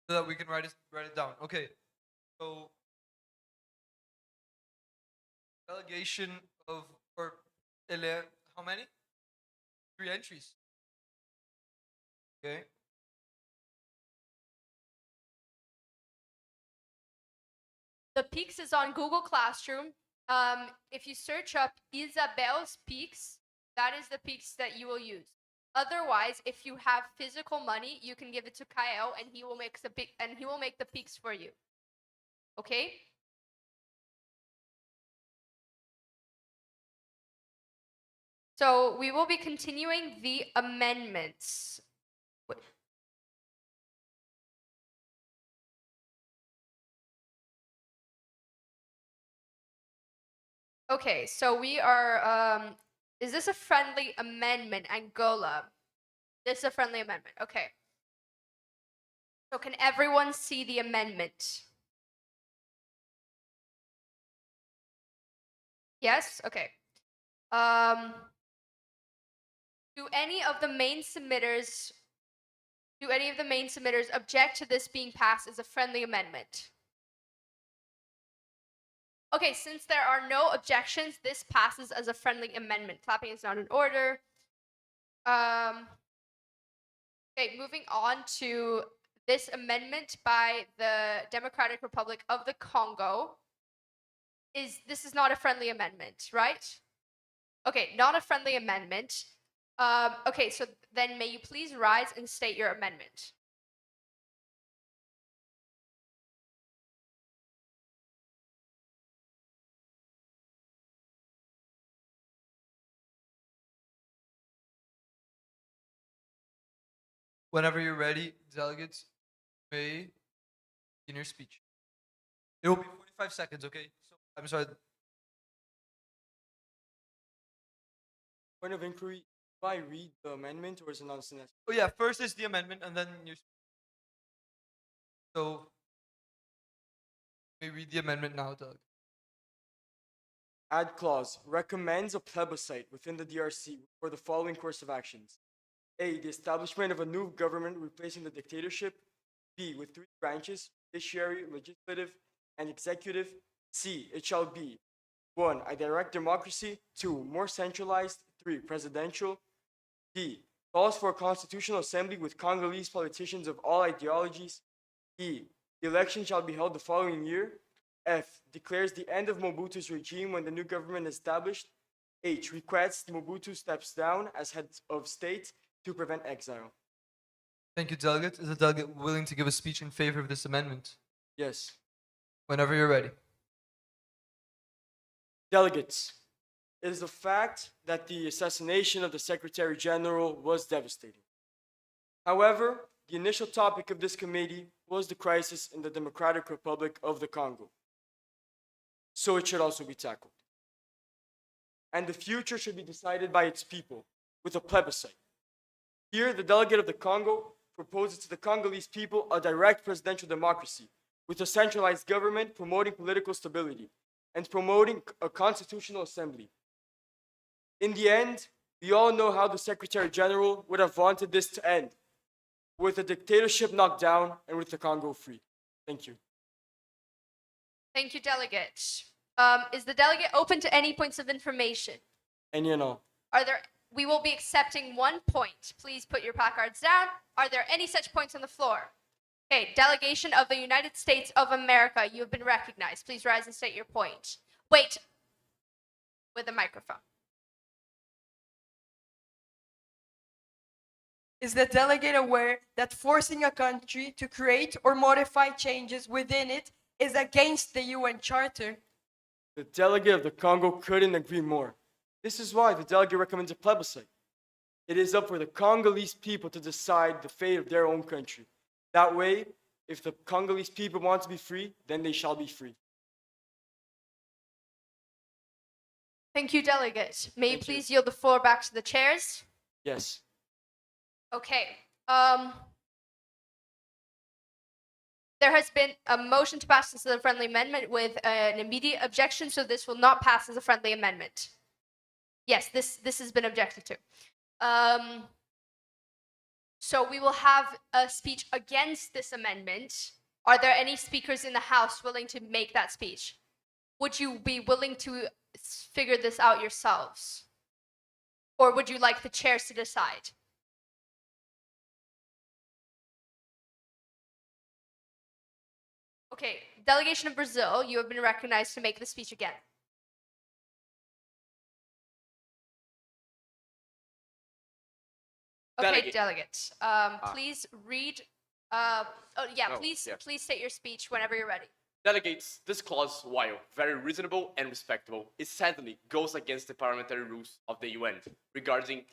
so that we can write it down. Okay. So delegation of or how many? 3 entries. Okay. The peaks is on Google Classroom. If you search up Isabel's peaks, that is the peaks that you will use. Otherwise, if you have physical money, you can give it to Kyle and he will make the peaks for you. Okay? So we will be continuing the amendments. Okay, so we are, is this a friendly amendment, Angola? This is a friendly amendment, okay. So can everyone see the amendment? Yes, okay. Do any of the main submitters object to this being passed as a friendly amendment? Okay, since there are no objections, this passes as a friendly amendment. Clapping is not in order. Okay, moving on to this amendment by the Democratic Republic of the Congo. This is not a friendly amendment, right? Okay, not a friendly amendment. Okay, so then may you please rise and state your amendment. Whenever you're ready, delegates may begin your speech. It will be 45 seconds, okay? So I'm sorry. Point of inquiry, do I read the amendment or is it not necessary? Oh yeah, first is the amendment and then your so we read the amendment now, Doug. Add clause, recommends a plebiscite within the DRC for the following course of actions. A, the establishment of a new government replacing the dictatorship. B, with 3 branches, judiciary, legislative, and executive. C, it shall be 1, a direct democracy. 2, more centralized. 3, presidential. D, calls for a constitutional assembly with Congolese politicians of all ideologies. E, the election shall be held the following year. F, declares the end of Mobutu's regime when the new government is established. H, requests Mobutu steps down as head of state to prevent exile. Thank you, delegate. Is the delegate willing to give a speech in favor of this amendment? Yes. Whenever you're ready. Delegates, it is a fact that the assassination of the Secretary General was devastating. However, the initial topic of this committee was the crisis in the Democratic Republic of the Congo. So it should also be tackled. And the future should be decided by its people with a plebiscite. Here, the delegate of the Congo proposes to the Congolese people a direct presidential democracy with a centralized government promoting political stability and promoting a constitutional assembly. In the end, we all know how the Secretary General would have wanted this to end, with the dictatorship knocked down and with the Congo free. Thank you. Thank you, delegate. Is the delegate open to any points of information? And you know. We will be accepting 1 point. Please put your placards down. Are there any such points on the floor? Okay, delegation of the United States of America, you have been recognized. Please rise and state your point. Wait, with a microphone. Is the delegate aware that forcing a country to create or modify changes within it is against the UN Charter? The delegate of the Congo couldn't agree more. This is why the delegate recommends a plebiscite. It is up for the Congolese people to decide the fate of their own country. That way, if the Congolese people want to be free, then they shall be free. Thank you, delegate. May you please yield the floor back to the chairs? Yes. Okay. There has been a motion to pass this as a friendly amendment with an immediate objection, so this will not pass as a friendly amendment. Yes, this has been objected to. So we will have a speech against this amendment. Are there any speakers in the House willing to make that speech? Would you be willing to figure this out yourselves? Or would you like the chairs to decide? Okay, delegation of Brazil, you have been recognized to make the speech again. Okay, delegate. Please read. Please state your speech whenever you're ready. Delegates, this clause, while very reasonable and respectable, it sadly goes against the parliamentary rules of the UN regarding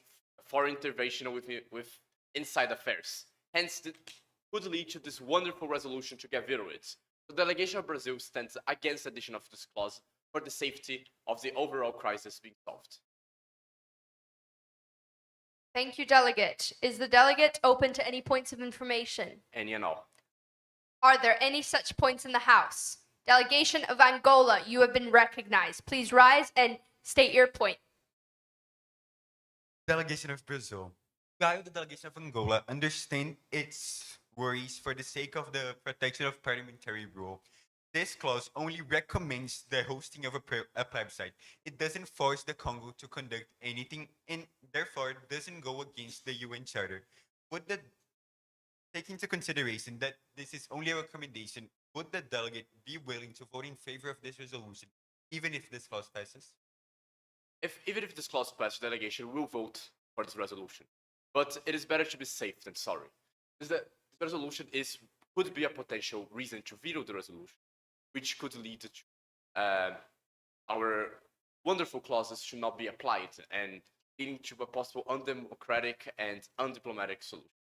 foreign intervention with inside affairs. Hence, it could lead to this wonderful resolution to get vetoed. The delegation of Brazil stands against the addition of this clause for the safety of the overall crisis being solved. Thank you, delegate. Is the delegate open to any points of information? Any and all. Are there any such points in the House? Delegation of Angola, you have been recognized. Please rise and state your point. Delegation of Brazil. While the delegation of Angola understand its worries for the sake of the protection of parliamentary rule, this clause only recommends the hosting of a plebiscite. It doesn't force the Congo to conduct anything and therefore doesn't go against the UN Charter. Would the take into consideration that this is only a recommendation, would the delegate be willing to vote in favor of this resolution, even if this clause passes? Even if this clause passes, the delegation will vote for this resolution. But it is better to be safe than sorry. This resolution could be a potential reason to veto the resolution, which could lead to our wonderful clauses should not be applied and leading to a possible undemocratic and undiplomatic solution.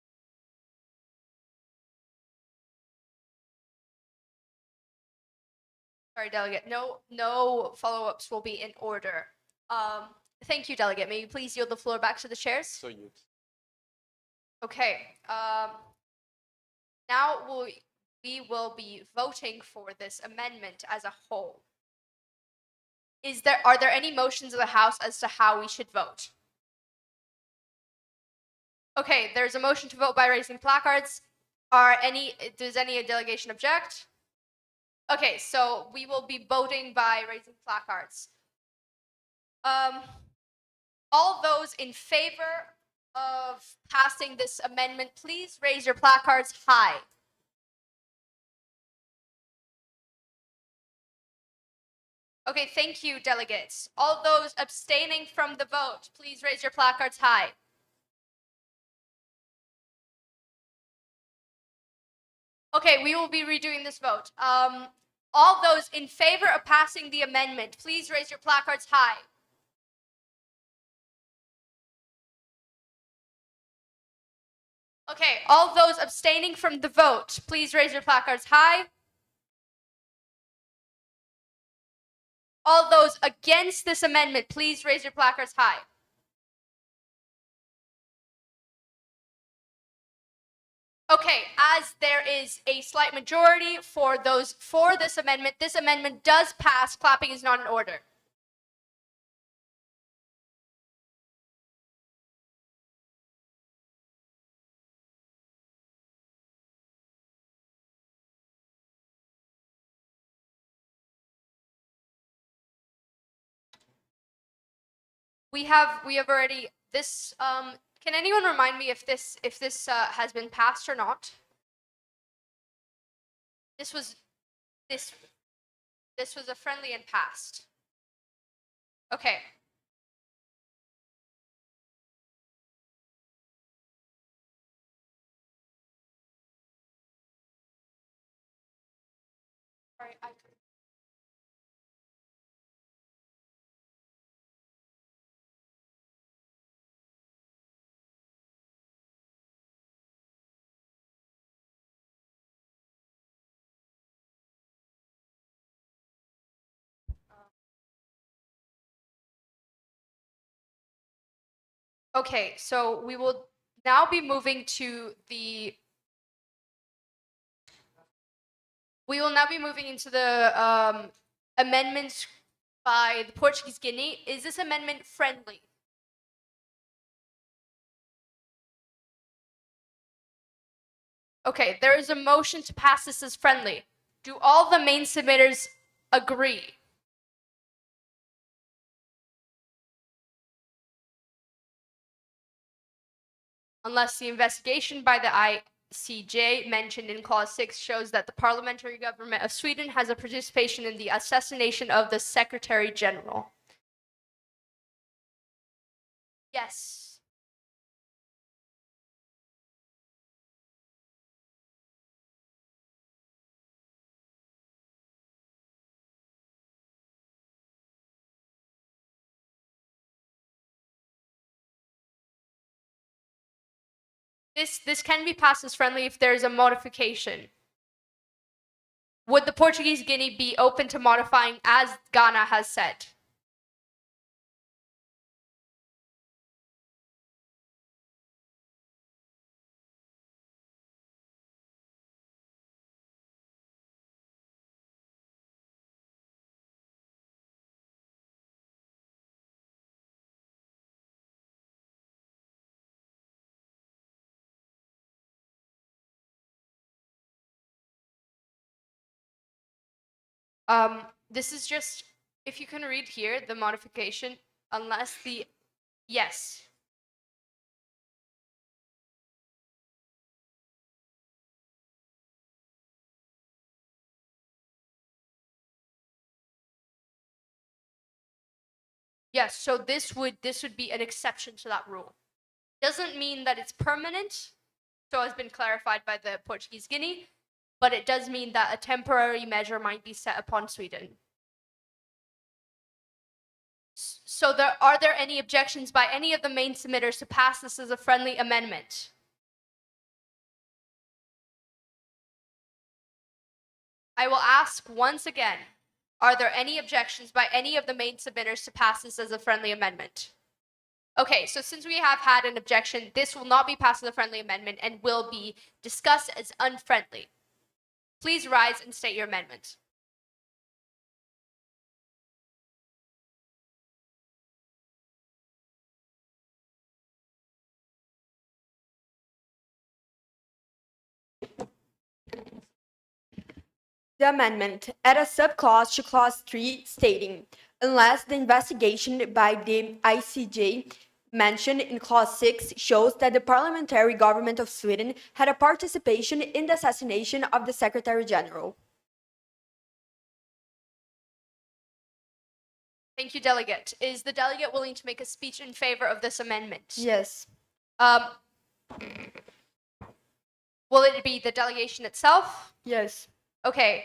Sorry, delegate. No follow-ups will be in order. Thank you, delegate. May you please yield the floor back to the chairs? So you. Okay. Now we will be voting for this amendment as a whole. Are there any motions of the House as to how we should vote? Okay, there's a motion to vote by raising placards. Does any delegation object? Okay, so we will be voting by raising placards. All those in favor of passing this amendment, please raise your placards high. Okay, thank you, delegates. All those abstaining from the vote, please raise your placards high. Okay, we will be redoing this vote. All those in favor of passing the amendment, please raise your placards high. Okay, all those abstaining from the vote, please raise your placards high. All those against this amendment, please raise your placards high. Okay, as there is a slight majority for those for this amendment does pass. Clapping is not in order. We have already this. Can anyone remind me if this has been passed or not? This was a friendly and passed. Okay. Sorry, Okay, so we will now be moving to the. We will now be moving into the amendments by the Portuguese Guinea. Is this amendment friendly? Okay, there is a motion to pass this as friendly. Do all the main submitters agree? Unless the investigation by the ICJ mentioned in Clause 6 shows that the parliamentary government of Sweden has a participation in the assassination of the Secretary General. Yes. This can be passed as friendly if there is a modification. Would the Portuguese Guinea be open to modifying as Ghana has said? This is just, if you can read here, the modification, unless the, yes. Yes, so this would be an exception to that rule. Doesn't mean that it's permanent, so has been clarified by the Portuguese Guinea, but it does mean that a temporary measure might be set upon Sweden. So are there any objections by any of the main submitters to pass this as a friendly amendment? I will ask once again, are there any objections by any of the main submitters to pass this as a friendly amendment? Okay, so since we have had an objection, this will not be passed as a friendly amendment and will be discussed as unfriendly. Please rise and state your amendment. The amendment add a subclause to clause 3 stating, unless the investigation by the ICJ mentioned in clause 6 shows that the parliamentary government of Sweden had a participation in the assassination of the Secretary General. Thank you, delegate. Is the delegate willing to make a speech in favor of this amendment? Yes. Will it be the delegation itself? Yes. Okay.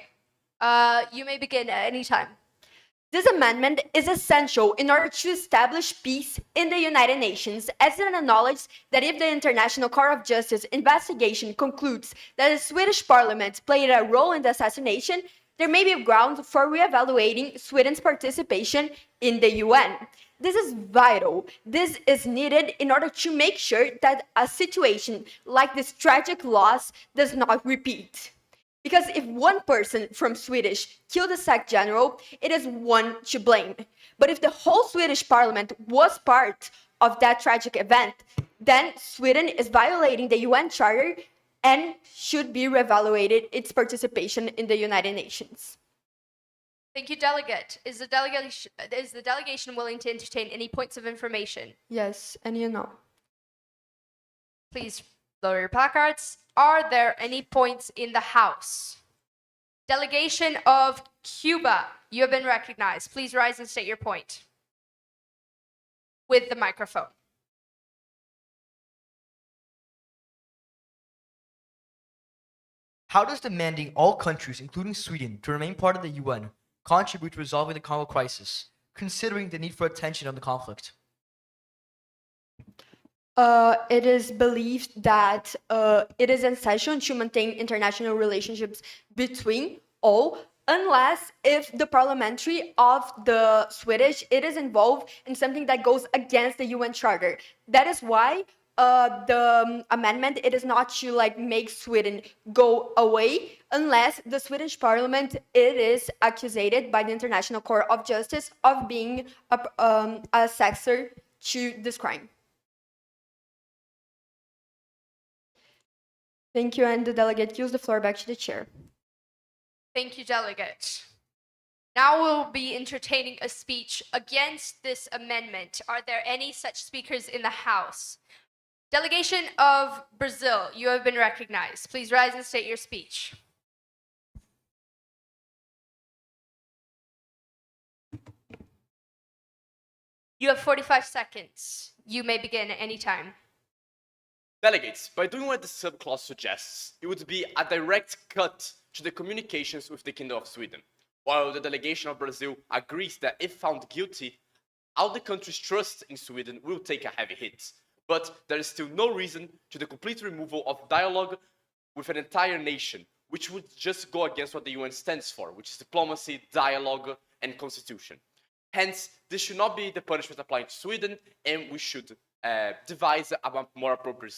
You may begin at any time. This amendment is essential in order to establish peace in the United Nations, as it acknowledges that if the International Court of Justice investigation concludes that the Swedish parliament played a role in the assassination, there may be grounds for re-evaluating Sweden's participation in the UN. This is vital. This is needed in order to make sure that a situation like this tragic loss does not repeat. Because if one person from Swedish killed the Sec General, it is one to blame. But if the whole Swedish parliament was part of that tragic event, then Sweden is violating the UN Charter and should be reevaluated its participation in the United Nations. Thank you, delegate. Is the delegation willing to entertain any points of information? Yes, and you know. Please lower your placards. Are there any points in the House? Delegation of Cuba, you have been recognized. Please rise and state your point. With the microphone. How does demanding all countries, including Sweden, to remain part of the UN contribute to resolving the Congo crisis, considering the need for attention on the conflict? It is believed that it is essential to maintain international relationships between all, unless if the parliamentary of the Swedish, it is involved in something that goes against the UN Charter. That is why the amendment, it is not to make Sweden go away, unless the Swedish parliament, it is accused by the International Court of Justice of being a successor to this crime. Thank you, and the delegate yields the floor back to the chair. Thank you, delegate. Now we'll be entertaining a speech against this amendment. Are there any such speakers in the House? Delegation of Brazil, you have been recognized. Please rise and state your speech. You have 45 seconds. You may begin at any time. Delegates, by doing what the subclause suggests, it would be a direct cut to the communications with the Kingdom of Sweden. While the delegation of Brazil agrees that if found guilty, all the country's trust in Sweden will take a heavy hit. But there is still no reason to the complete removal of dialogue with an entire nation, which would just go against what the UN stands for, which is diplomacy, dialogue, and constitution. Hence, this should not be the punishment applying to Sweden, and we should devise a more appropriate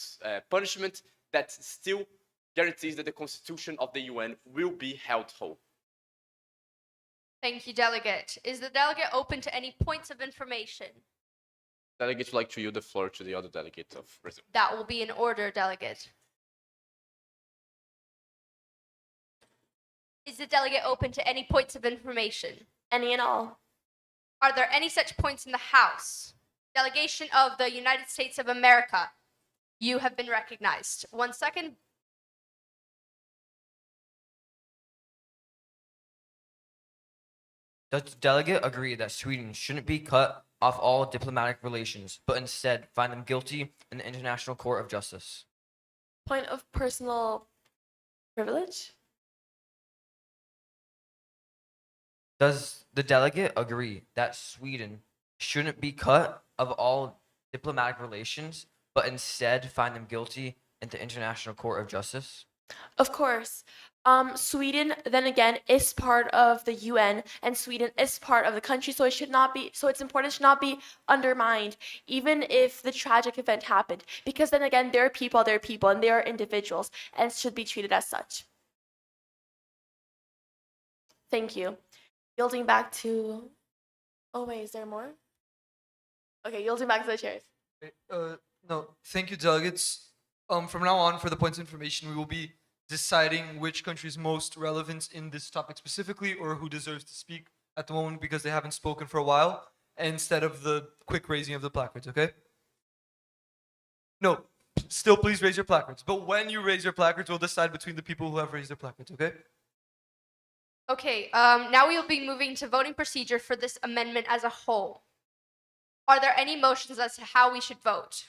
punishment that still guarantees that the constitution of the UN will be held whole. Thank you, delegate. Is the delegate open to any points of information? Delegate would like to yield the floor to the other delegate of Brazil. That will be in order, delegate. Is the delegate open to any points of information? Any and all. Are there any such points in the House? Delegation of the United States of America, you have been recognized. 1 second. Does the delegate agree that Sweden shouldn't be cut off all diplomatic relations, but instead find them guilty in the International Court of Justice? Point of personal privilege? Does the delegate agree that Sweden shouldn't be cut of all diplomatic relations, but instead find them guilty in the International Court of Justice? Of course. Sweden, then again, is part of the UN, and Sweden is part of the country, so it should not be. So its importance should not be undermined, even if the tragic event happened. Because then again, they're people, and they are individuals, and should be treated as such. Thank you. Yielding back to. Oh wait, is there more? Okay, yielding back to the chairs. No, thank you, delegates. From now on, for the points of information, we will be deciding which country is most relevant in this topic specifically, or who deserves to speak at the moment because they haven't spoken for a while, instead of the quick raising of the placards, okay? No, still please raise your placards. But when you raise your placards, we'll decide between the people who have raised their placards, okay? Okay, now we will be moving to voting procedure for this amendment as a whole. Are there any motions as to how we should vote?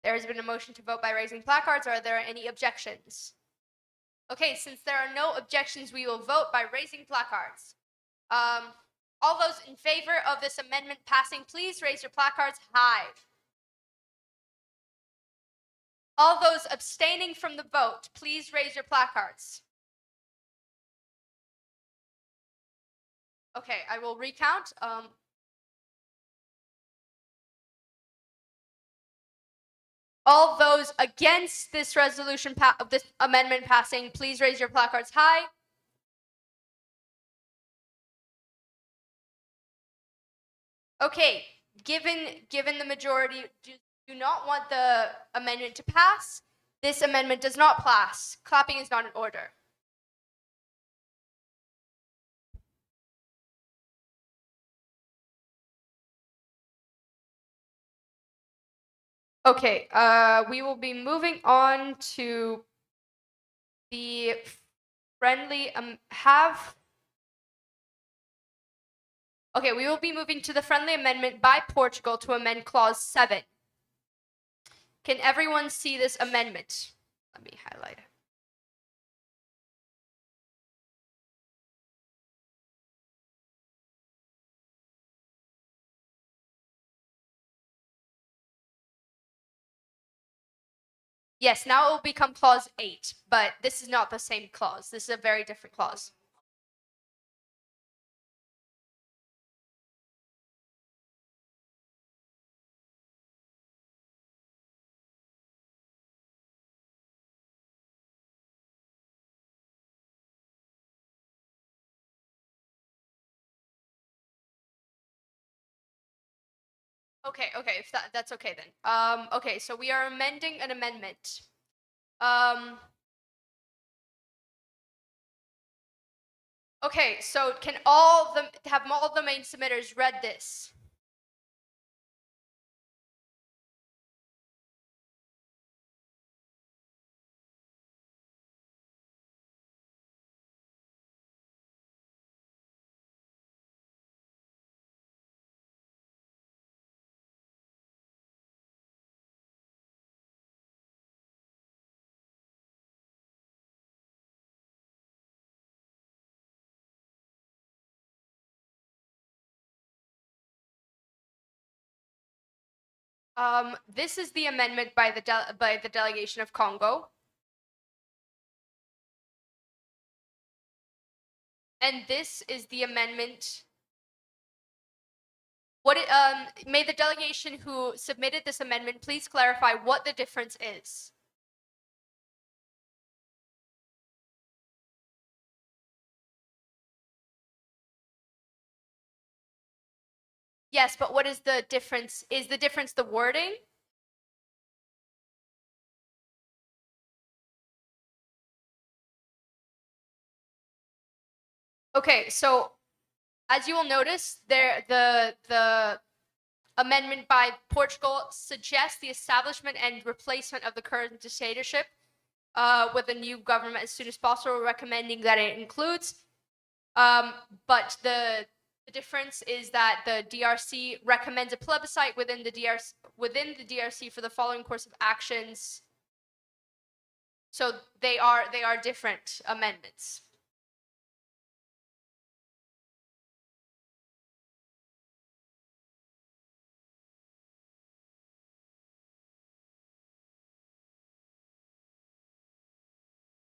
There has been a motion to vote by raising placards. Are there any objections? Okay, since there are no objections, we will vote by raising placards. All those in favor of this amendment passing, please raise your placards high. All those abstaining from the vote, please raise your placards. Okay, I will recount. All those against this resolution, this amendment passing, please raise your placards high. Okay, given the majority do not want the amendment to pass, this amendment does not pass. Clapping is not in order. Okay, we will be moving on to the friendly Okay, we will be moving to the friendly amendment by Portugal to amend clause 7. Can everyone see this amendment? Let me highlight it. Yes, now it will become clause 8, but this is not the same clause. This is a very different clause. Okay, if that's okay then. Okay, so we are amending an amendment. Okay, so can all the main submitters read this? This is the amendment by the delegation of Congo. And this is the amendment. May the delegation who submitted this amendment please clarify what the difference is. Yes, but what is the difference? Is the difference the wording? Okay, so as you will notice, the amendment by Portugal suggests the establishment and replacement of the current dictatorship with a new government as soon as possible, recommending that it includes. But the difference is that the DRC recommends a plebiscite within the DRC for the following course of actions. So they are different amendments.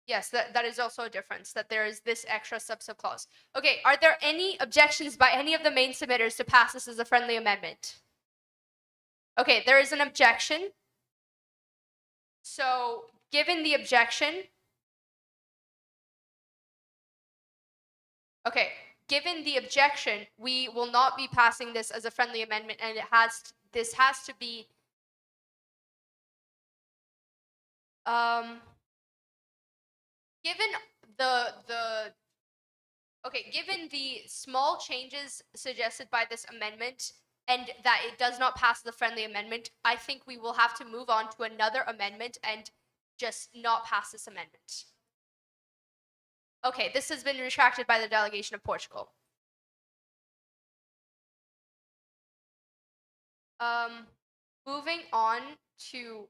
Yes, that is also a difference, that there is this extra sub clause. Okay, are there any objections by any of the main submitters to pass this as a friendly amendment? Okay, there is an objection. So, given the objection, we will not be passing this as a friendly amendment, and this has to be given given the small changes suggested by this amendment and that it does not pass the friendly amendment, I think we will have to move on to another amendment and just not pass this amendment. Okay, this has been retracted by the delegation of Portugal. Moving on to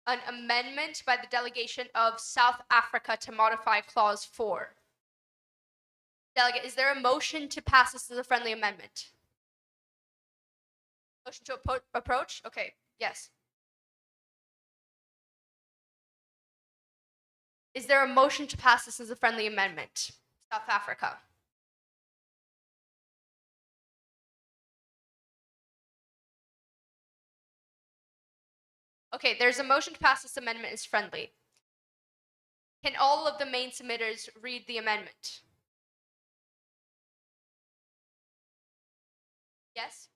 an amendment by the delegation of South Africa to modify Clause 4. Delegate, is there a motion to pass this as a friendly amendment? Motion to approach? Okay, yes. Is there a motion to pass this as a friendly amendment? South Africa. Okay, there's a motion to pass this amendment as friendly. Can all of the main submitters read the amendment? Yes?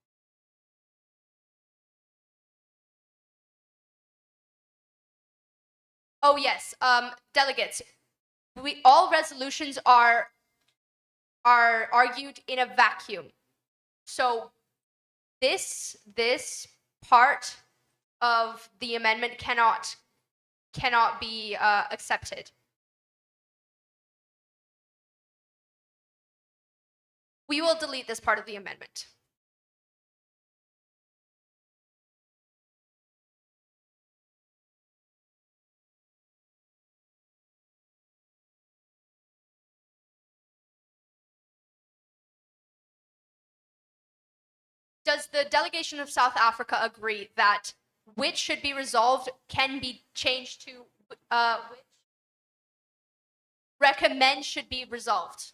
Oh yes, delegates, all resolutions are argued in a vacuum. So this part of the amendment cannot be accepted. We will delete this part of the amendment. Does the delegation of South Africa agree that which should be resolved can be changed to which recommend should be resolved?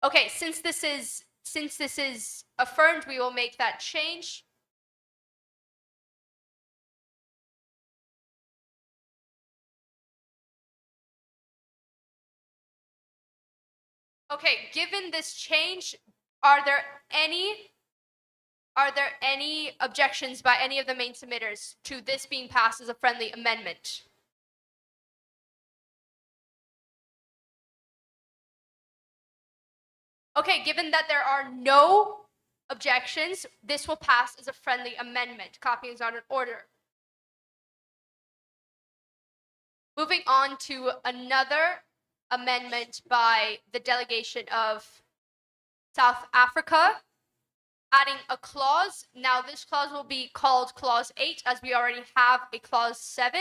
Okay, since this is affirmed, we will make that change. Okay, given this change, are there any Are there any objections by any of the main submitters to this being passed as a friendly amendment? Okay, given that there are no objections, this will pass as a friendly amendment. Copying is not in order. Moving on to another amendment by the delegation of South Africa, adding a clause. Now this clause will be called Clause 8 as we already have a Clause 7.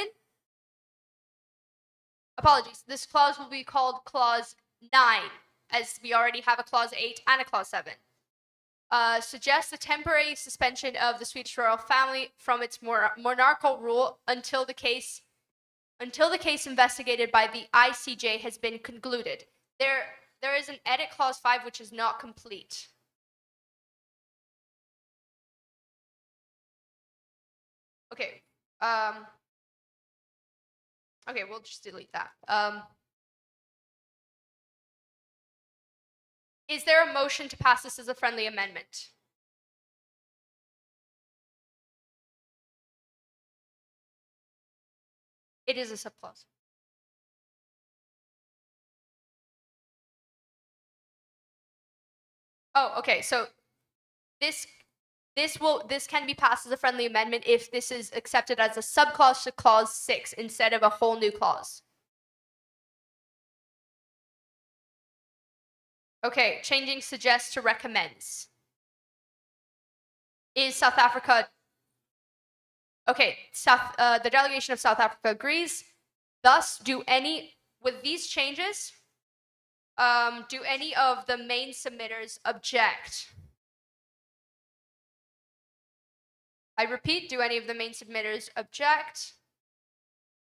Apologies, this clause will be called Clause 9 as we already have a Clause 8 and a Clause 7. Suggests the temporary suspension of the Swedish royal family from its monarchical rule until the case investigated by the ICJ has been concluded. There is an edit clause 5 which is not complete. Okay. Okay, we'll just delete that. Is there a motion to pass this as a friendly amendment? It is a subclause. Oh, okay. So this can be passed as a friendly amendment if this is accepted as a subclause to Clause 6 instead of a whole new clause. Okay, changing suggests to recommends. Is South Africa... Okay, the delegation of South Africa agrees. Thus, with these changes, do any of the main submitters object? I repeat, do any of the main submitters object?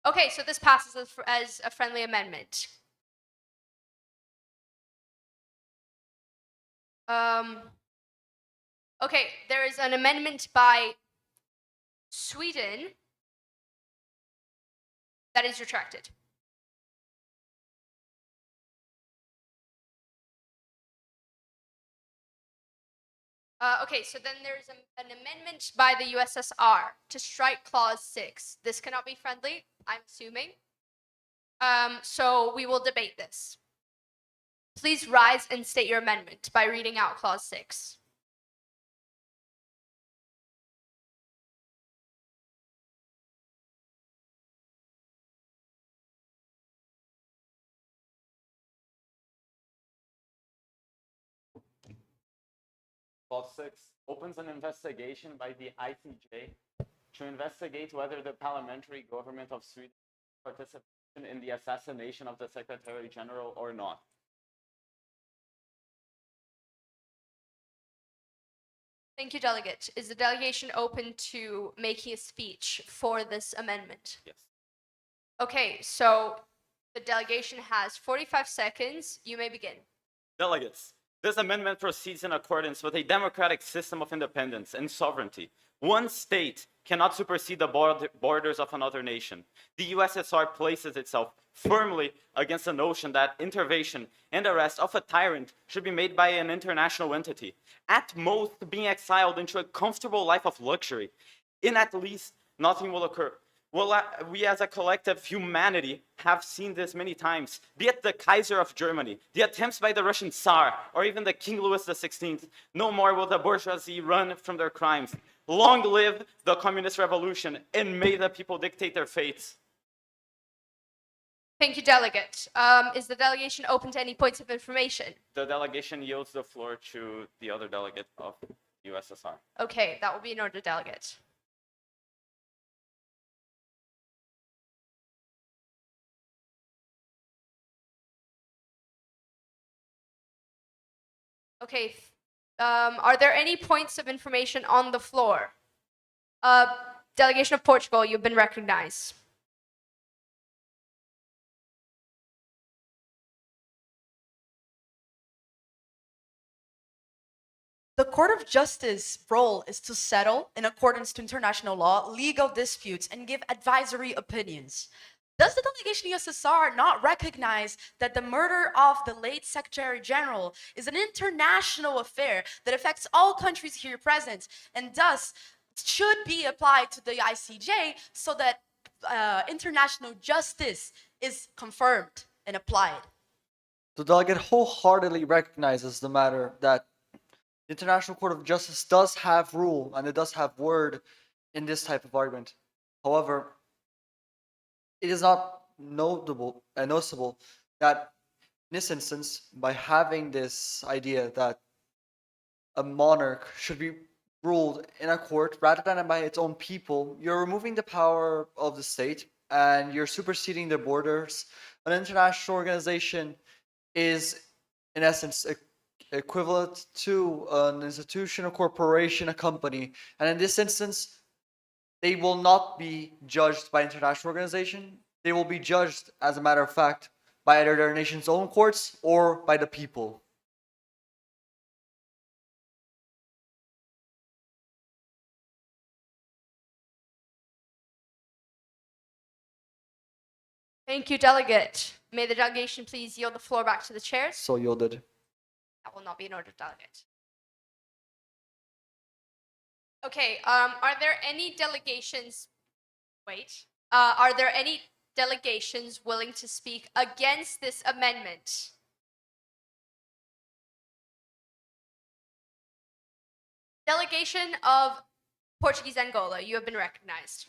Okay, so this passes as a friendly amendment. Okay, there is an amendment by Sweden that is retracted. Okay, so then there's an amendment by the USSR to strike Clause 6. This cannot be friendly, I'm assuming. So we will debate this. Please rise and state your amendment by reading out Clause 6. Clause 6 opens an investigation by the ICJ to investigate whether the parliamentary government of Sweden participated in the assassination of the Secretary General or not. Thank you, Delegate. Is the delegation open to making a speech for this amendment? Yes. Okay, so the delegation has 45 seconds. You may begin. Delegates, this amendment proceeds in accordance with a democratic system of independence and sovereignty. One state cannot supersede the borders of another nation. The USSR places itself firmly against the notion that intervention and arrest of a tyrant should be made by an international entity, at most being exiled into a comfortable life of luxury. In at least, nothing will occur. Well, we as a collective humanity have seen this many times, be it the Kaiser of Germany, the attempts by the Russian Tsar, or even the King Louis XVI. No more will the bourgeoisie run from their crimes. Long live the communist revolution, and may the people dictate their fates. Thank you, Delegate. Is the delegation open to any points of information? The delegation yields the floor to the other delegate of USSR. Okay, that will be an order, Delegate. Okay, are there any points of information on the floor? Delegation of Portugal, you've been recognized. The Court of Justice's role is to settle, in accordance to international law, legal disputes and give advisory opinions. Does the delegation USSR not recognize that the murder of the late Secretary General is an international affair that affects all countries here present and thus should be applied to the ICJ so that international justice is confirmed and applied? The delegate wholeheartedly recognizes the matter that the International Court of Justice does have rule and it does have word in this type of argument. However, it is not notable and noticeable that in this instance, by having this idea that a monarch should be ruled in a court rather than by its own people, you're removing the power of the state and you're superseding their borders. An international organization is, in essence, equivalent to an institution, a corporation, a company. And in this instance, they will not be judged by international organization. They will be judged, as a matter of fact, by either their nation's own courts or by the people. Thank you, delegate. May the delegation please yield the floor back to the chairs. So yielded. That will not be an order, delegate. Okay, are there any delegations, are there any delegations willing to speak against this amendment? Delegation of Portuguese Angola, you have been recognized.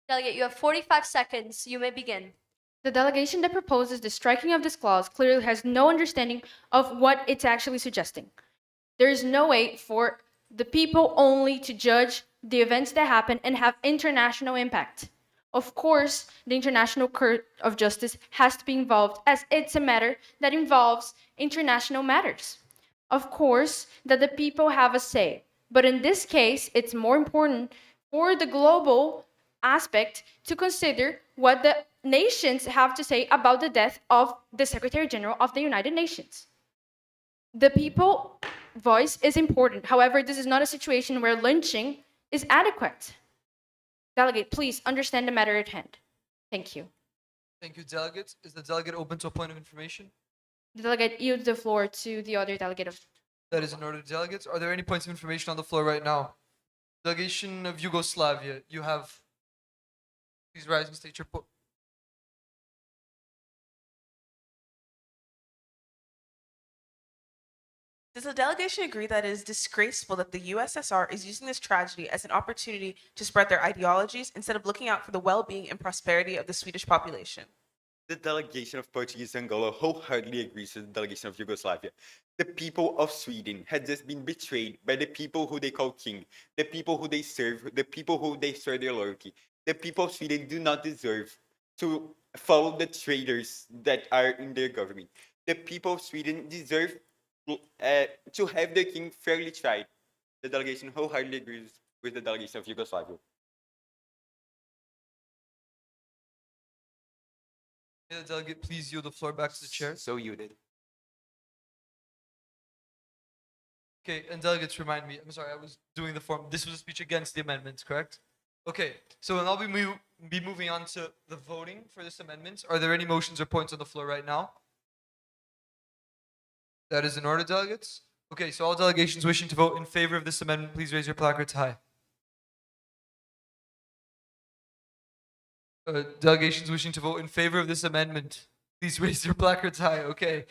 Delegate, you have 45 seconds. You may begin. The delegation that proposes the striking of this clause clearly has no understanding of what it's actually suggesting. There is no way for the people only to judge the events that happen and have international impact. Of course, the International Court of Justice has to be involved as it's a matter that involves international matters. Of course, that the people have a say, but in this case, it's more important for the global aspect to consider what the nations have to say about the death of the Secretary General of the United Nations. The people voice is important. However, this is not a situation where lynching is adequate. Delegate, please understand the matter at hand. Thank you. Thank you, delegate. Is the delegate open to a point of information? The delegate yields the floor to the other delegate of. That is in order, delegates. Are there any points of information on the floor right now? Delegation of Yugoslavia, you have. Please rise and state your point. Does the delegation agree that it is disgraceful that the USSR is using this tragedy as an opportunity to spread their ideologies instead of looking out for the well-being and prosperity of the Swedish population? The delegation of Portuguese Angola wholeheartedly agrees with the delegation of Yugoslavia. The people of Sweden had just been betrayed by the people who they call king, the people who they serve, the people who they swear their loyalty. The people of Sweden do not deserve to follow the traitors that are in their government. The people of Sweden deserve to have their king fairly tried. The delegation wholeheartedly agrees with the delegation of Yugoslavia. May the delegate please yield the floor back to the chair. So you did. Okay, and delegates remind me, I'm sorry, I was doing the form. This was a speech against the amendments, correct? Okay, so we'll now be moving on to the voting for this amendment. Are there any motions or points on the floor right now? That is in order, delegates. Okay, so all delegations wishing to vote in favor of this amendment, please raise your placards high. Delegations wishing to vote in favor of this amendment, please raise your placards high. Okay.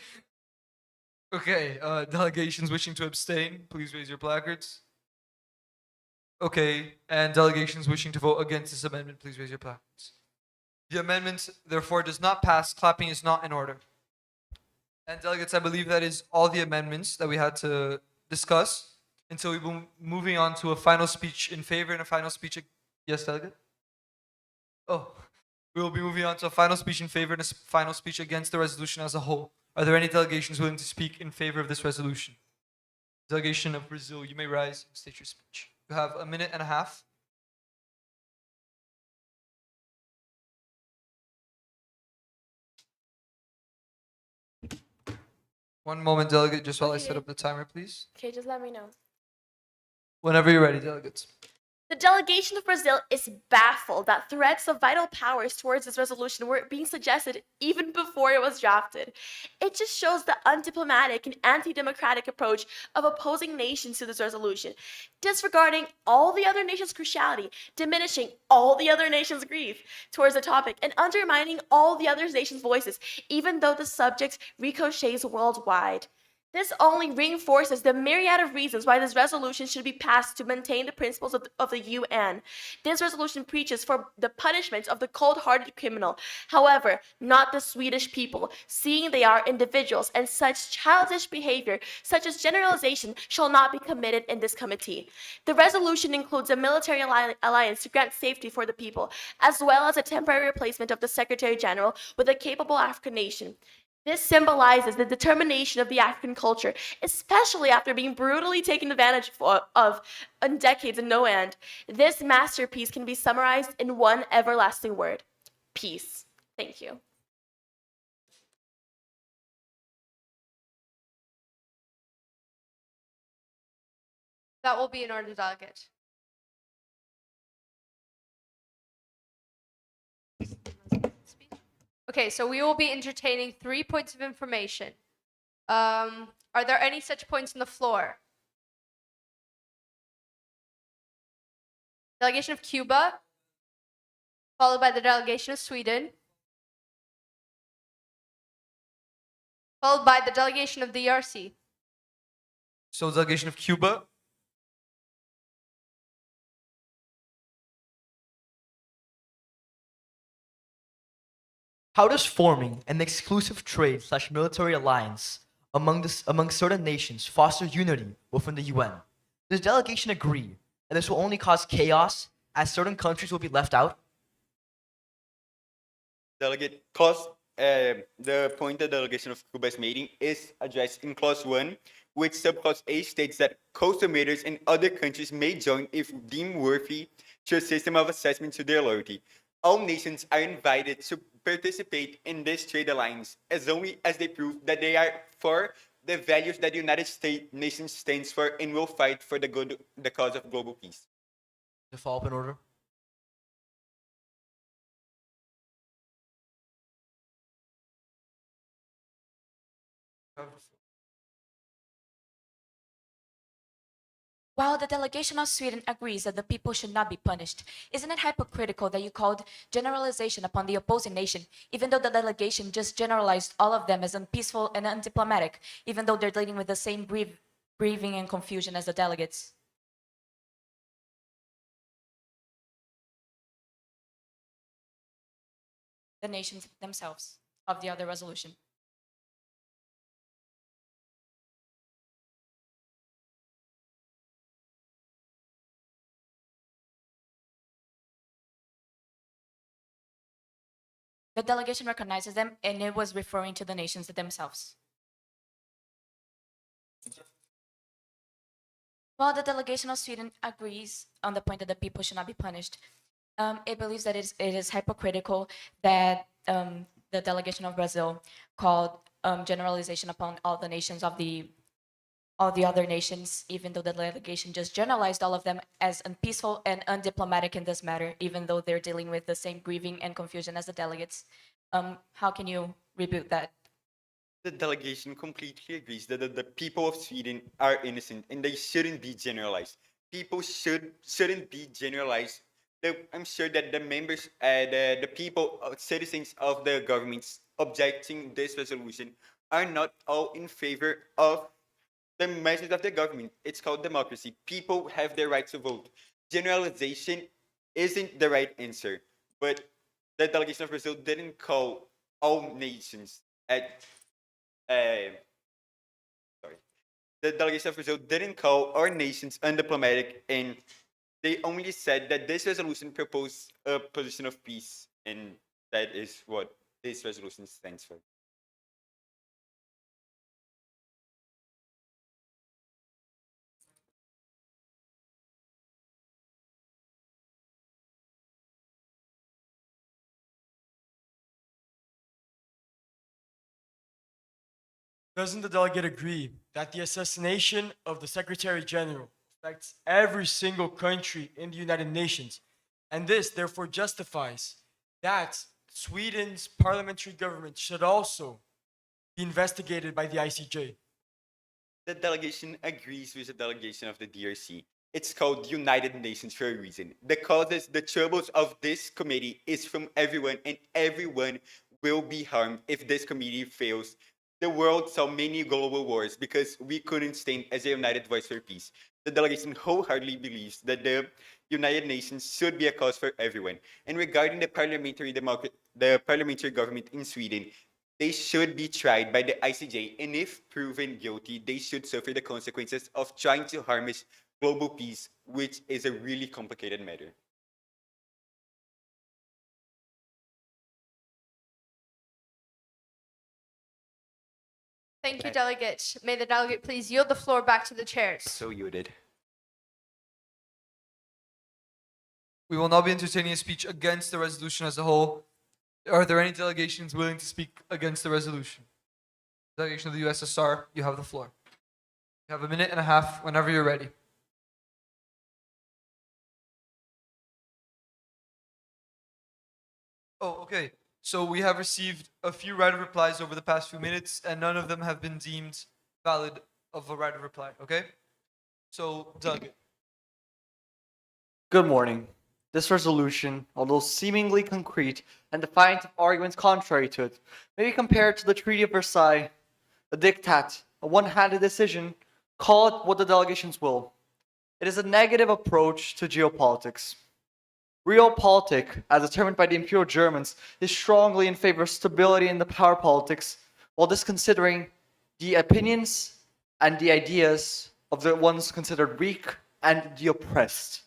Okay, delegations wishing to abstain, please raise your placards. Okay, and delegations wishing to vote against this amendment, please raise your placards. The amendment, therefore, does not pass. Clapping is not in order. And delegates, I believe that is all the amendments that we had to discuss. And so we will be moving on to a final speech in favor and a final speech. Yes, delegate? Oh, we will be moving on to a final speech in favor and a final speech against the resolution as a whole. Are there any delegations willing to speak in favor of this resolution? Delegation of Brazil, you may rise and state your speech. You have a minute and a half. One moment, delegate, just while I set Okay. up the timer, please. Okay, just let me know. Whenever you're ready, delegates. The delegation of Brazil is baffled that threats of vital powers towards this resolution were being suggested even before it was drafted. It just shows the undiplomatic and anti-democratic approach of opposing nations to this resolution, disregarding all the other nations' cruciality, diminishing all the other nations' grief towards the topic, and undermining all the other nations' voices, even though the subject ricochets worldwide. This only reinforces the myriad of reasons why this resolution should be passed to maintain the principles of the UN. This resolution preaches for the punishment of the cold-hearted criminal, however, not the Swedish people, seeing they are individuals, and such childish behavior, such as generalization, shall not be committed in this committee. The resolution includes a military alliance to grant safety for the people, as well as a temporary replacement of the Secretary General with a capable African nation. This symbolizes the determination of the African culture, especially after being brutally taken advantage of in decades and no end. This masterpiece can be summarized in one everlasting word: peace. Thank you. That will be in order, delegate. Okay, so we will be entertaining 3 points of information. Are there any such points on the floor? Delegation of Cuba, followed by the delegation of Sweden, followed by the delegation of the ERC. So, delegation of Cuba. How does forming an exclusive trade/military alliance among certain nations foster unity within the UN? Does the delegation agree that this will only cause chaos as certain countries will be left out? Delegate, clause, the point the delegation of Cuba is making is addressed in clause 1, which subclause A states that co-submitters in other countries may join if deemed worthy to a system of assessment to their loyalty. All nations are invited to participate in this trade alliance as only as they prove that they are for the values that the United States nation stands for and will fight for the cause of global peace. To follow up in order. While the delegation of Sweden agrees that the people should not be punished, isn't it hypocritical that you called generalization upon the opposing nation, even though the delegation just generalized all of them as unpeaceful and undiplomatic, even though they're dealing with the same grieving and confusion as the delegates? The nations themselves of the other resolution. The delegation recognizes them, and it was referring to the nations themselves. While the delegation of Sweden agrees on the point that the people should not be punished, it believes that it is hypocritical that the delegation of Brazil called generalization upon all the nations of all the other nations, even though the delegation just generalized all of them as unpeaceful and undiplomatic in this matter, even though they're dealing with the same grieving and confusion as the delegates. How can you rebuke that? The delegation completely agrees that the people of Sweden are innocent and they shouldn't be generalized. People shouldn't be generalized. I'm sure that the members, the people, citizens of the governments objecting this resolution are not all in favor of the measures of the government. It's called democracy. People have their right to vote. Generalization isn't the right answer, but the delegation of Brazil didn't call all nations sorry. The delegation of Brazil didn't call all nations undiplomatic, and they only said that this resolution proposed a position of peace, and that is what this resolution stands for. Doesn't the delegate agree that the assassination of the Secretary General affects every single country in the United Nations, and this therefore justifies that Sweden's parliamentary government should also be investigated by the ICJ? The delegation agrees with the delegation of the DRC. It's called United Nations for a reason. The causes, the troubles of this committee is from everyone, and everyone will be harmed if this committee fails. The world saw many global wars because we couldn't stand as a united voice for peace. The delegation wholeheartedly believes that the United Nations should be a cause for everyone. And regarding the parliamentary government in Sweden, they should be tried by the ICJ, and if proven guilty, they should suffer the consequences of trying to harm global peace, which is a really complicated matter. Thank you, delegate. May the delegate please yield the floor back to the chairs. So you did. We will now be entertaining a speech against the resolution as a whole. Are there any delegations willing to speak against the resolution? Delegation of the USSR, you have the floor. You have a minute and a half whenever you're ready. Oh, okay. So we have received a few right of replies over the past few minutes, and none of them have been deemed valid of a right of reply, okay? So, Doug. Good morning. This resolution, although seemingly concrete and defiant of arguments contrary to it, may be compared to the Treaty of Versailles, a diktat, a one-handed decision, call it what the delegations will. It is a negative approach to geopolitics. Realpolitik, as determined by the Imperial Germans, is strongly in favor of stability in the power politics, while disconsidering the opinions and the ideas of the ones considered weak and the oppressed.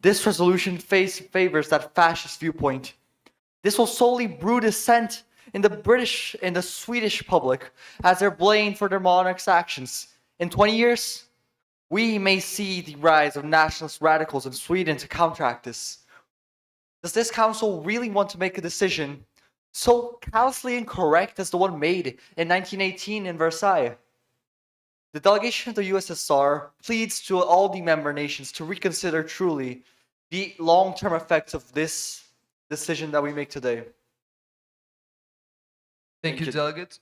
This resolution favors that fascist viewpoint. This will solely brew dissent in the Swedish public as they're blamed for their monarch's actions. In 20 years, we may see the rise of nationalist radicals in Sweden to counteract this. Does this council really want to make a decision so callously incorrect as the one made in 1918 in Versailles? The delegation of the USSR pleads to all the member nations to reconsider truly the long-term effects of this decision that we make today. Thank you, delegate.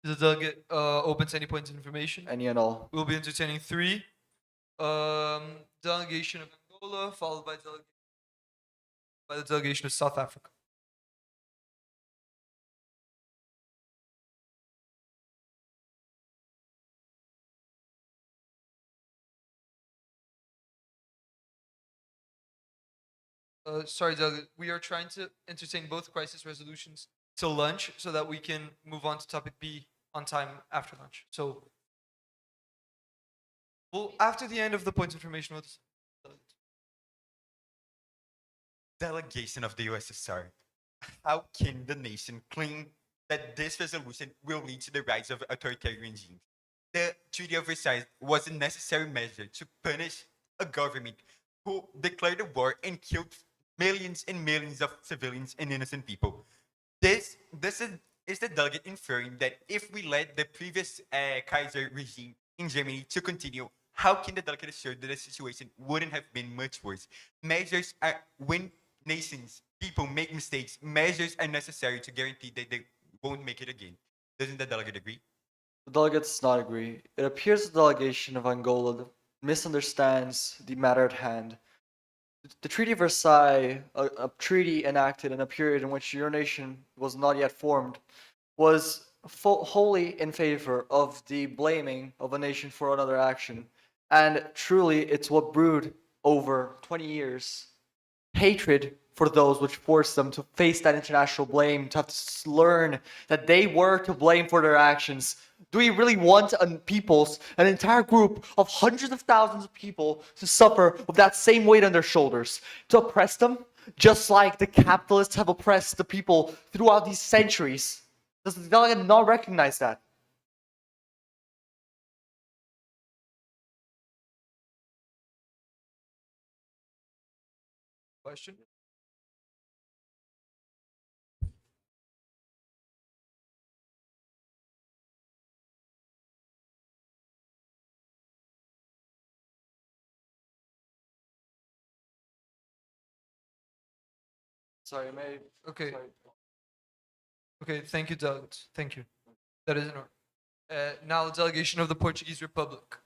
Is the delegate open to any points of information? Any and all. We'll be entertaining three. Delegation of Angola, followed by the delegation of South Africa. Sorry, delegate. We are trying to entertain both crisis resolutions till lunch so that we can move on to topic B on time after lunch. So, well, after the end of the points of information, Delegation of the USSR. How can the nation claim that this resolution will lead to the rise of authoritarian regimes? The Treaty of Versailles was a necessary measure to punish a government who declared a war and killed millions and millions of civilians and innocent people. This is the delegate inferring that if we let the previous Kaiser regime in Germany to continue, how can the delegate assure that the situation wouldn't have been much worse? Measures are, when nations, people make mistakes, measures are necessary to guarantee that they won't make it again. Doesn't the delegate agree? The delegate does not agree. It appears the delegation of Angola misunderstands the matter at hand. The Treaty of Versailles, a treaty enacted in a period in which your nation was not yet formed, was wholly in favor of the blaming of a nation for another action. And truly, it's what brewed over 20 years hatred for those which forced them to face that international blame, to have to learn that they were to blame for their actions. Do we really want an entire group of hundreds of thousands of people to suffer with that same weight on their shoulders, to oppress them, just like the capitalists have oppressed the people throughout these centuries? Does the delegate not recognize that? question. Sorry, may. Okay. Sorry. Okay, thank you, delegates. Thank you. That is in order. Now, delegation of the Portuguese Republic.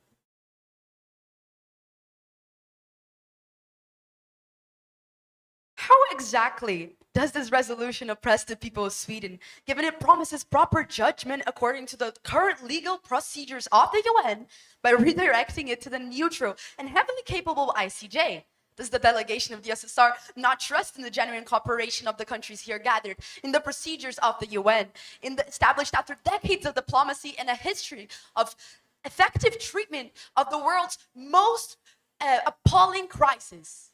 How exactly does this resolution oppress the people of Sweden, given it promises proper judgment according to the current legal procedures of the UN by redirecting it to the neutral and heavily capable ICJ? Does the delegation of the USSR not trust in the genuine cooperation of the countries here gathered, in the procedures of the UN, established after decades of diplomacy and a history of effective treatment of the world's most appalling crisis?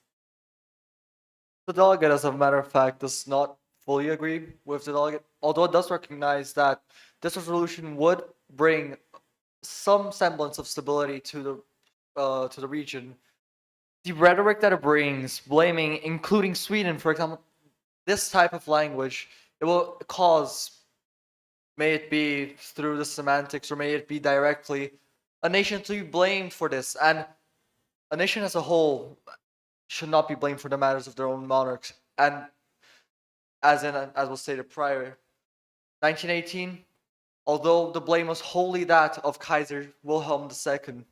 The delegate, as a matter of fact, does not fully agree with the delegate, although it does recognize that this resolution would bring some semblance of stability to the region. The rhetoric that it brings, blaming, including Sweden, for example, this type of language, it will cause, may it be through the semantics or may it be directly, a nation to be blamed for this, and a nation as a whole should not be blamed for the matters of their own monarchs. And as was stated prior, 1918, although the blame was wholly that of Kaiser Wilhelm II,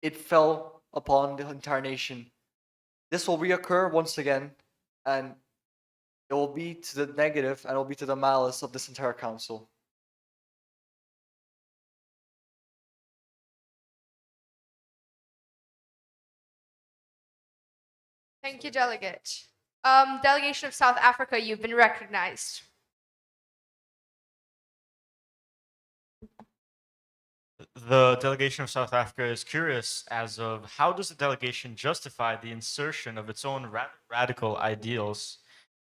it fell upon the entire nation. This will reoccur once again, and it will be to the negative and it will be to the malice of this entire council. Thank you, delegate. Delegation of South Africa, you've been recognized. The delegation of South Africa is curious as of how does the delegation justify the insertion of its own radical ideals,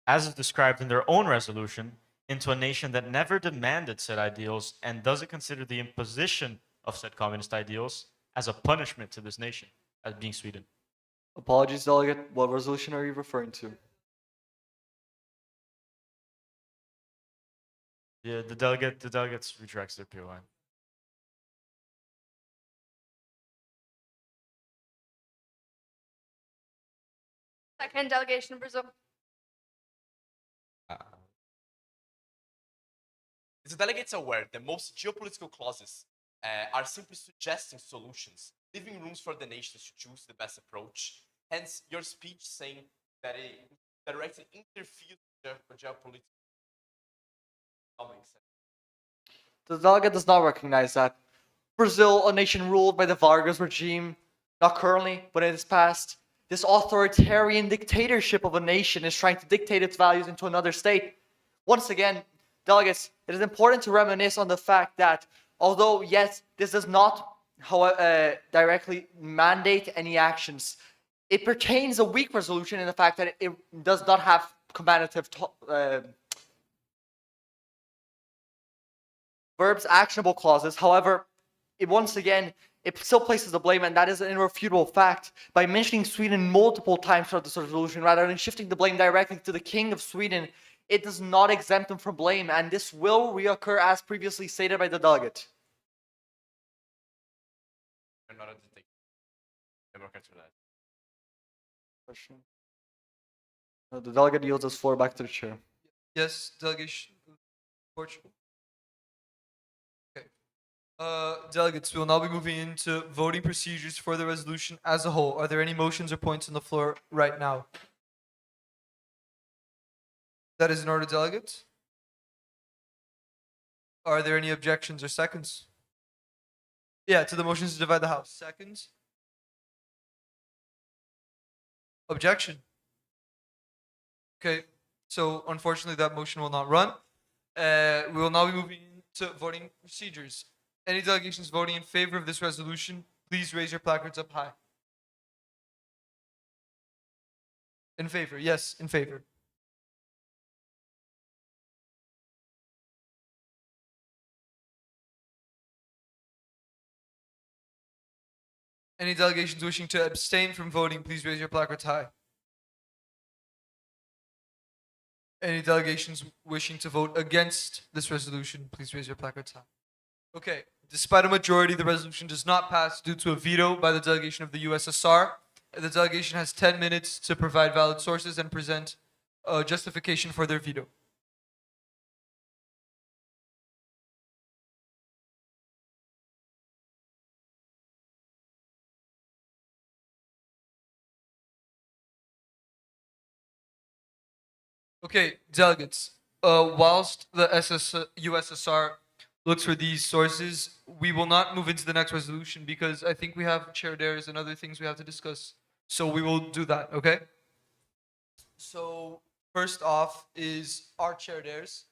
as is described in their own resolution, into a nation that never demanded said ideals, and does it consider the imposition of said communist ideals as a punishment to this nation, as being Sweden? Apologies, delegate. What resolution are you referring to? Yeah, the delegates retracts their POI. Second delegation of Brazil. Is the delegates aware that most geopolitical clauses are simply suggesting solutions, leaving rooms for the nations to choose the best approach? Hence, your speech saying that it directly interferes with geopolitical. The delegate does not recognize that Brazil, a nation ruled by the Vargas regime, not currently, but in its past, this authoritarian dictatorship of a nation is trying to dictate its values into another state. Once again, delegates, it is important to reminisce on the fact that although, yes, this does not directly mandate any actions, it pertains a weak resolution in the fact that it does not have combative verbs, actionable clauses. However, once again, it still places the blame, and that is an irrefutable fact, by mentioning Sweden multiple times throughout this resolution, rather than shifting the blame directly to the King of Sweden. It does not exempt him from blame, and this will reoccur as previously stated by the delegate. I'm not a detective. I'm not answer that. Question. The delegate yields his floor back to the chair. Yes, delegation of Portugal. Okay. Delegates, we will now be moving into voting procedures for the resolution as a whole. Are there any motions or points on the floor right now? That is in order, delegates. Are there any objections or seconds? Yeah, to the motions to divide the House. Seconds? Objection? Okay, so unfortunately that motion will not run. We will now be moving to voting procedures. Any delegations voting in favor of this resolution, please raise your placards up high. In favor, yes, in favor. Any delegations wishing to abstain from voting, please raise your placards high. Any delegations wishing to vote against this resolution, please raise your placards high. Okay, despite a majority, the resolution does not pass due to a veto by the delegation of the USSR. The delegation has 10 minutes to provide valid sources and present justification for their veto. Okay, delegates. Whilst the USSR looks for these sources, we will not move into the next resolution because I think we have chair dares and other things we have to discuss. So we will do that, okay? So first off is our chair dares.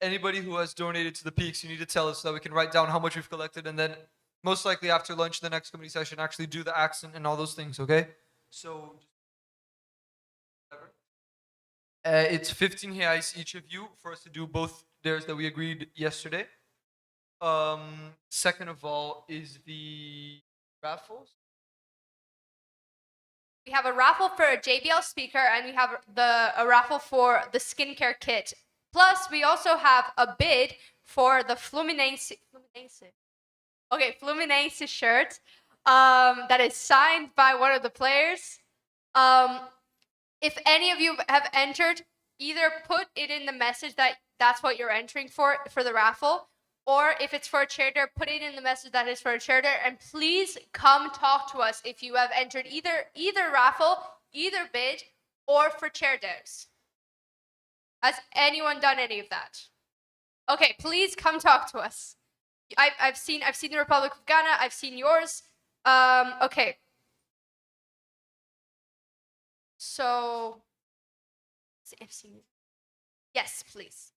Anybody who has donated to the peaks, you need to tell us so that we can write down how much we've collected, and then most likely after lunch, the next committee session, actually do the accent and all those things, okay? So it's 15 reais each of you for us to do both dares that we agreed yesterday. Second of all is the raffles. We have a raffle for a JBL speaker, and we have a raffle for the skincare kit. Plus, we also have a bid for the Fluminense. Okay, Fluminense shirt that is signed by one of the players. If any of you have entered, either put it in the message that that's what you're entering for the raffle, or if it's for a chair dare, put it in the message that is for a chair dare, and please come talk to us if you have entered either raffle, either bid, or for chair dares. Has anyone done any of that? Okay, please come talk to us. I've seen the Republic of Ghana. I've seen yours. Okay. So, I've seen it. Yes, please.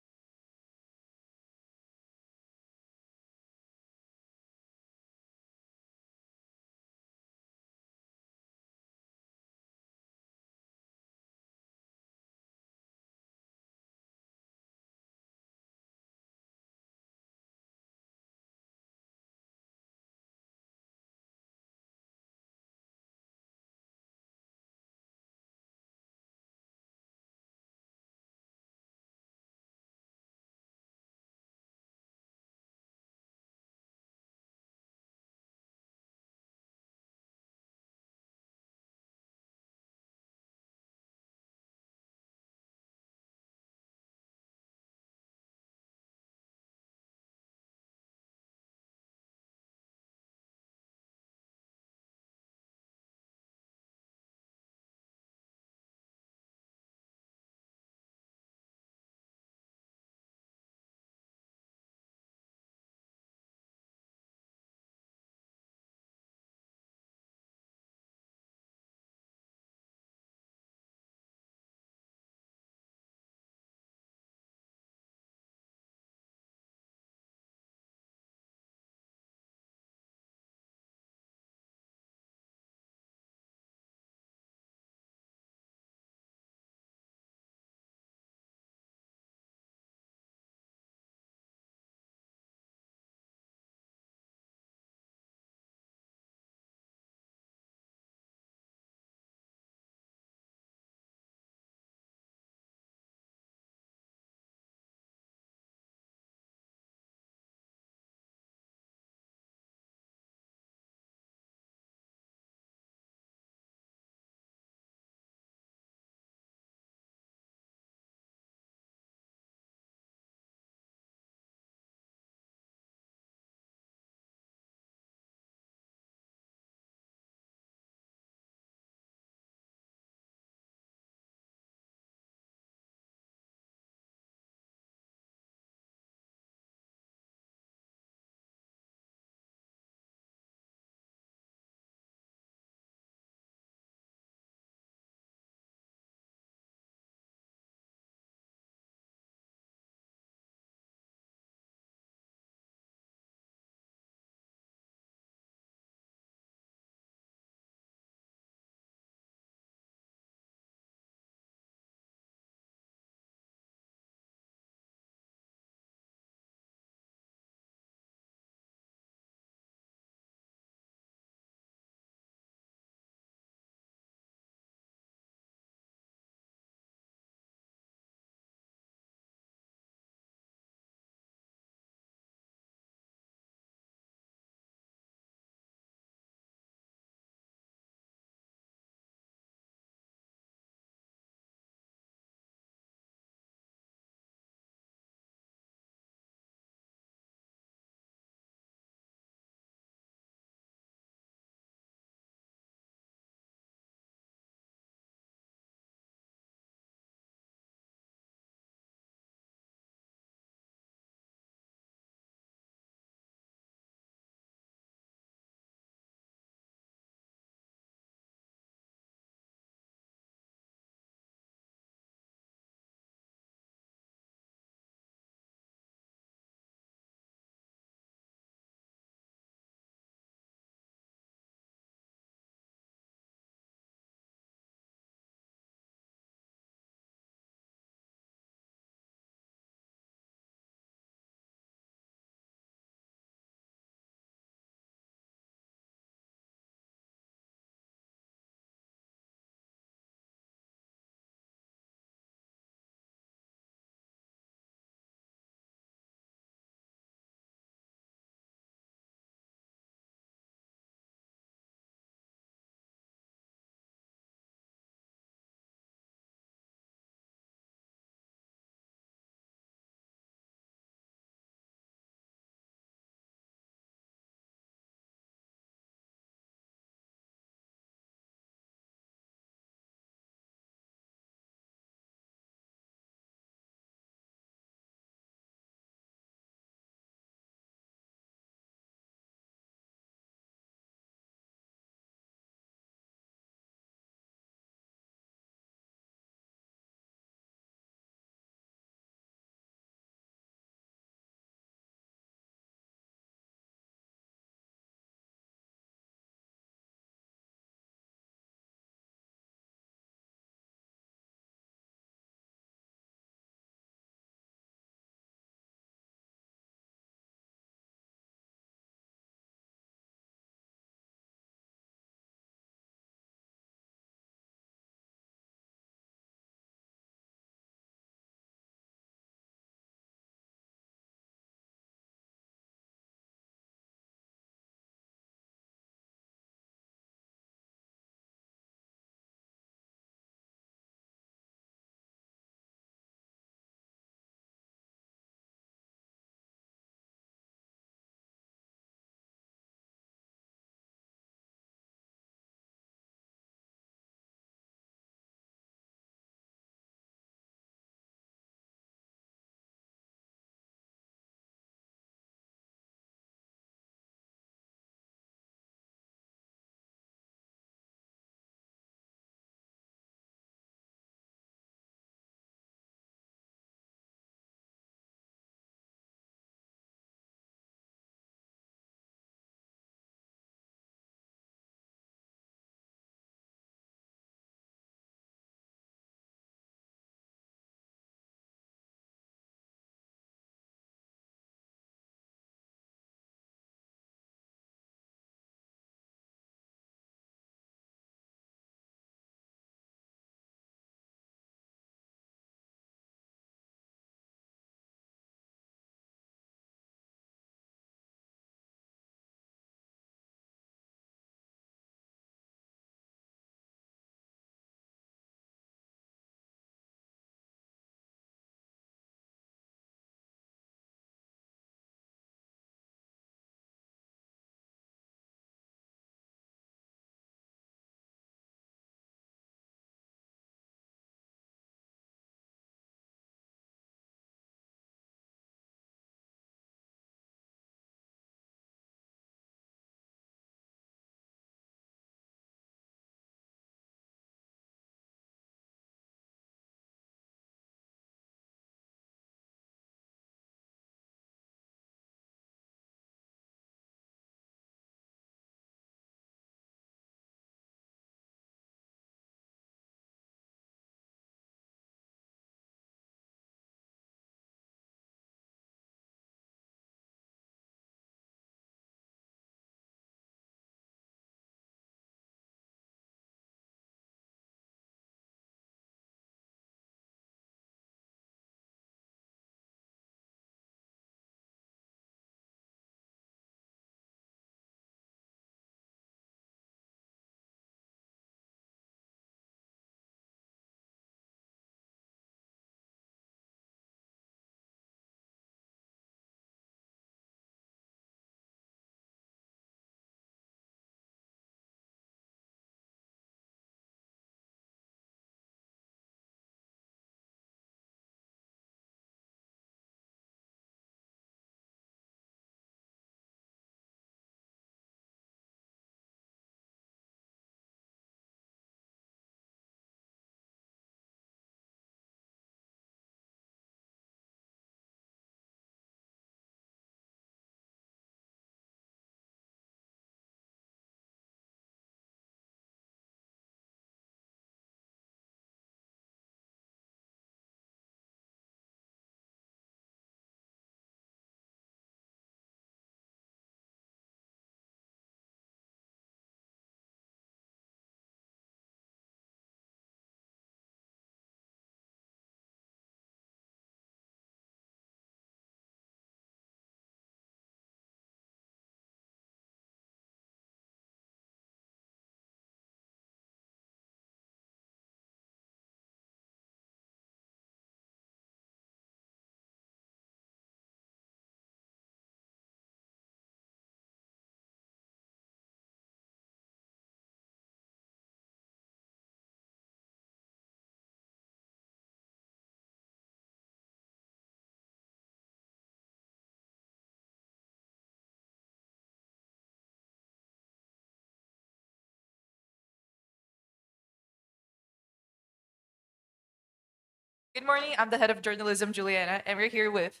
Good morning. I'm the head of journalism, Juliana, and we're here with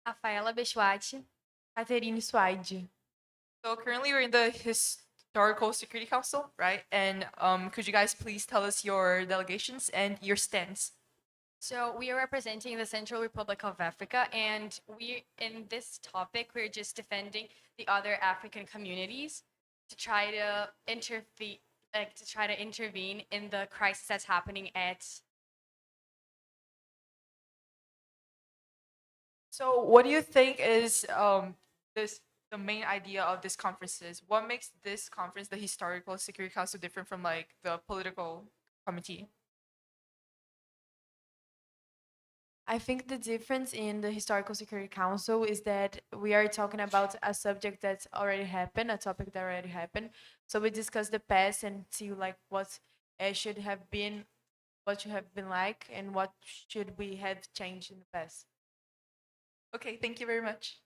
Rafaela Beschwati. Caterine Swide. So currently we're in the Historical Security Council, right? And could you guys please tell us your delegations and your stance? So we are representing the Central Republic of Africa, and in this topic, we're just defending the other African communities to try to intervene in the crisis that's happening at. So what do you think is the main idea of this conference is? What makes this conference, the Historical Security Council, different from like the political committee? I think the difference in the Historical Security Council is that we are talking about a subject that's already happened, a topic that already happened. So we discuss the past and see like what should have been, what should have been like, and what should we have changed in the past. Okay, thank you very much.